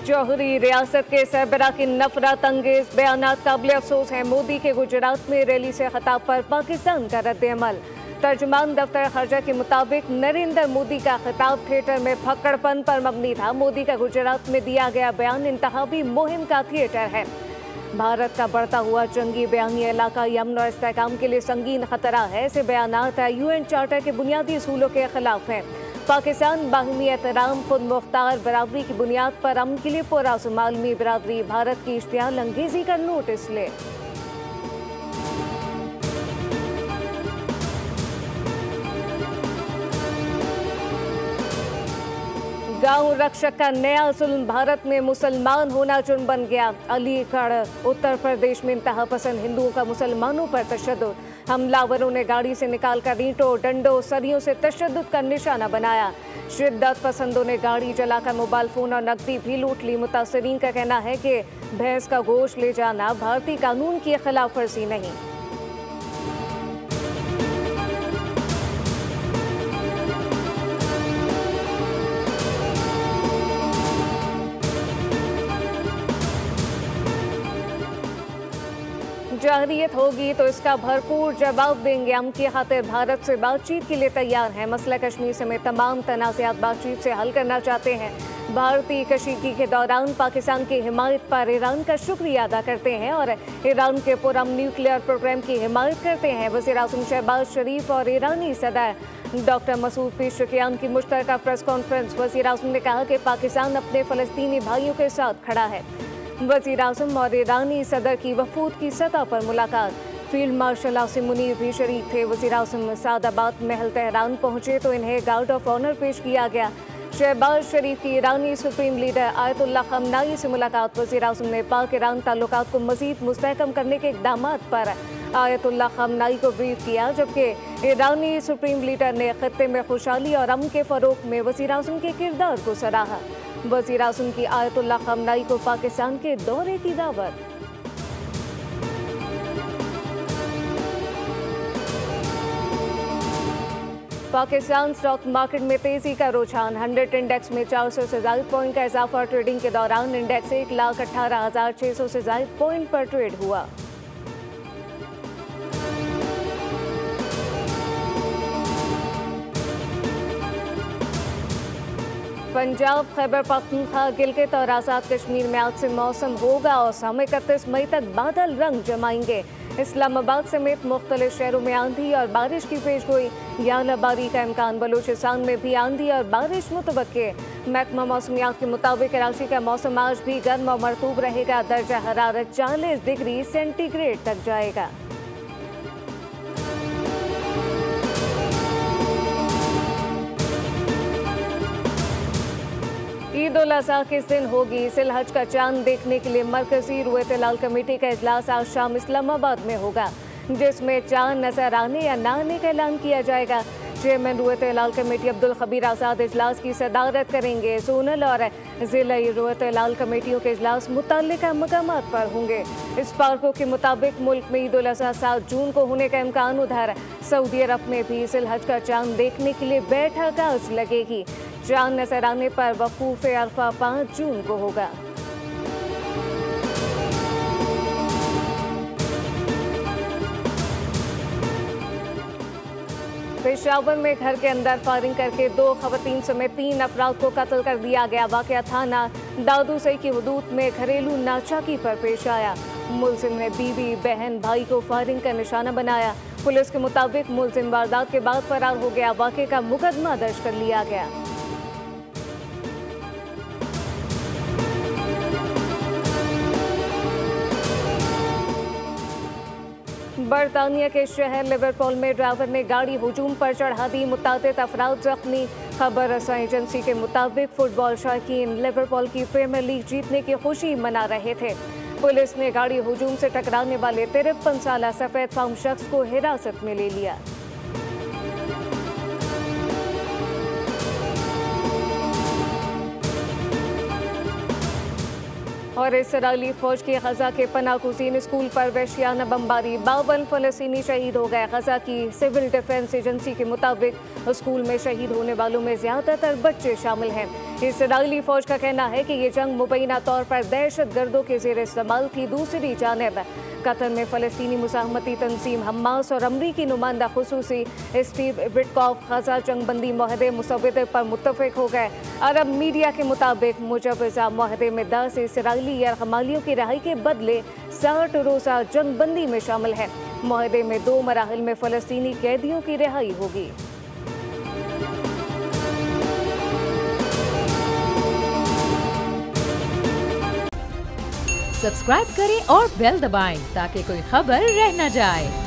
जौहरी रियासत के सरबराह की नफरत अंगेज बयानात काबिल अफसोस हैं। मोदी के गुजरात में रैली से खिताब पर पाकिस्तान का रद्द-ए-अमल। तर्जुमान दफ्तर खर्जा के मुताबिक नरेंद्र मोदी का खिताब थिएटर में फक्कड़पन पर मबनी था। मोदी का गुजरात में दिया गया बयान इंतखाबी मुहिम का थिएटर है। भारत का बढ़ता हुआ जंगी बयानी इलाकाई अमन और इस्तेहकाम के लिए संगीन खतरा है। ऐसे बयानात यूएन चार्टर के बुनियादी असूलों के खिलाफ हैं। पाकिस्तान बाहिमी एहतराम, खुद मुख्तार बराबरी की बुनियाद पर अमन के लिए पुरअज़्म आलमी बरादरी भारत की इश्तियाल अंगेजी का नोटिस ले। गांव रक्षक का नया जुल्म, भारत में मुसलमान होना जुर्म बन गया। अलीगढ़ उत्तर प्रदेश में इंतहा पसंद हिंदुओं का मुसलमानों पर तशद्दुद। हमलावरों ने गाड़ी से निकालकर ईंटों, डंडों, सरियों से तशद्दुद का निशाना बनाया। शिद्दत पसंदों ने गाड़ी जलाकर मोबाइल फोन और नकदी भी लूट ली। मुतासरीन का कहना है कि भैंस का गोश्त ले जाना भारतीय कानून की खिलाफ वर्जी नहीं। जाहरियत होगी तो इसका भरपूर जवाब देंगे। अमन की खातिर भारत से बातचीत के लिए तैयार हैं। मसला कश्मीर समेत तमाम तनाज़ात बातचीत से हल करना चाहते हैं। भारतीय कशीदगी के दौरान पाकिस्तान की हिमायत पर ईरान का शुक्रिया अदा करते हैं और ईरान के पुरअमन न्यूक्लियर प्रोग्राम की हिमायत करते हैं। वज़ीर-ए-आज़म शहबाज शरीफ और ईरानी सदर डॉक्टर मसूद पेशेकियान की मुश्तरका प्रेस कॉन्फ्रेंस। वज़ीर-ए-आज़म ने कहा कि पाकिस्तान अपने फ़लस्तीनी भाइयों के साथ खड़ा है। वज़ीर-ए-आज़म और ईरानी सदर की वफूद की सतह पर मुलाकात। फील्ड मार्शल आसिम मुनीर भी शरीक थे। वज़ीर-ए-आज़म सादाबाद महल तेहरान पहुंचे तो इन्हें गार्ड ऑफ ऑनर पेश किया गया। शहबाज शरीफ की ईरानी सुप्रीम लीडर आयतुल्लाह खमनाई से मुलाकात। वज़ीर-ए-आज़म ने पाक ईरान ताल्लुकात को मज़ीद मुस्तहकम करने के इक़दामात पर आयतुल्लाह खमनाई को ब्रीफ किया, जबकि ईरानी सुप्रीम लीडर ने खत्ते में खुशहाली और अमन के फ़रोग़ में वज़ीर-ए-आज़म के किरदार को सराहा। वज़ीर-ए-आज़म की आयतुल्लाह खमनाई को पाकिस्तान के दौरे की दावत। पाकिस्तान स्टॉक मार्केट में तेजी का रुझान। 100 इंडेक्स में 400 से ज़ायद पॉइंट का इजाफा। ट्रेडिंग के दौरान इंडेक्स 1,18,600 से ज़ायद पॉइंट पर ट्रेड हुआ। पंजाब, खैबर पख्तूनख्वा, गिलगित और आज़ाद कश्मीर में आज से मौसम होगा और 31 मई तक बादल रंग जमाएंगे। इस्लामाबाद समेत मुख्तलिफ शहरों में आंधी और बारिश की पेशगोई। यालाबारी का इम्कान। बलूचिस्तान में भी आंधी और बारिश मुतवक्के। महकमा मौसमियात के मुताबिक कराची का मौसम आज भी गर्म और मरतूब रहेगा। दर्जा हरारत 40 डिग्री सेंटीग्रेड तक जाएगा। ईद उल अज़हा किस दिन होगी? सिलहज का चांद देखने के लिए मरकजी रुयत-ए-लाल कमेटी का इजलास आज शाम इस्लामाबाद में होगा, जिसमें चांद नजर आने या न आने का ऐलान किया जाएगा। चेयरमैन रुयत-ए-लाल कमेटी अब्दुल खबीर आज़ाद इजलास की सदारत करेंगे। जोनल और ज़िला रुयत-ए-लाल कमेटियों के इजलास मुतल्लिका मकामात पर होंगे। इस पार्कों के मुताबिक मुल्क में ईद उल अज़हा 7 जून को होने का इम्कान। उधर सऊदी अरब में भी सिलहज का चांद देखने के लिए बैठक आज लगेगी। चांद नजर आने पर वकूफ़ अरफा 5 जून को होगा। पेशावर में घर के अंदर फायरिंग करके 2 खवातीन समेत 3 अफराद को कत्ल कर दिया गया। वाक़या थाना दादूसई की हुदूद में घरेलू नाचाकी पर पेश आया। मुलजिम ने बीवी, बहन, भाई को फायरिंग का निशाना बनाया। पुलिस के मुताबिक मुलजिम वारदात के बाद फरार हो गया। वाक़े का मुकदमा दर्ज कर लिया गया। बरतानिया के शहर लिवरपूल में ड्राइवर ने गाड़ी हुजूम पर चढ़ा दी। मुतादिद अफराद जख्मी। खबर रसाई एजेंसी के मुताबिक फुटबॉल शौकीन लिवरपूल की प्रीमियर लीग जीतने की खुशी मना रहे थे। पुलिस ने गाड़ी हुजूम से टकराने वाले 53 साला सफेद फार्म शख्स को हिरासत में ले लिया। और इसराइली फौज की गजा के पनाहगुज़ीन स्कूल पर वहशियाना बमबारी। 52 फ़लस्तीनी शहीद हो गए। गजा की सिविल डिफेंस एजेंसी के मुताबिक स्कूल में शहीद होने वालों में ज़्यादातर बच्चे शामिल हैं। इसराइली फौज का कहना है कि ये जंग मुबैना तौर पर दहशतगर्दों के ज़ेर इस्तेमाल थी। दूसरी जानिब कतर में फ़लस्तीनी मुसाहमती तंजीम हमास और अमरीकी नुमाइंदा खुसूसी स्टीव विटकॉफ ग़ज़ा जंगबंदी मुआहदे मुसव्वदे पर मुत्तफ़िक़ हो गए। अरब मीडिया के मुताबिक मुजवज़ा मुआहदे में 10 इसराइली यरग़मालियों की रिहाई के बदले 60 रोज़ा जंगबंदी में शामिल है। मुआहदे में 2 मराहिल में फ़लस्तीनी कैदियों की रिहाई होगी। सब्सक्राइब करें और बेल दबाएं ताकि कोई खबर रह न जाए।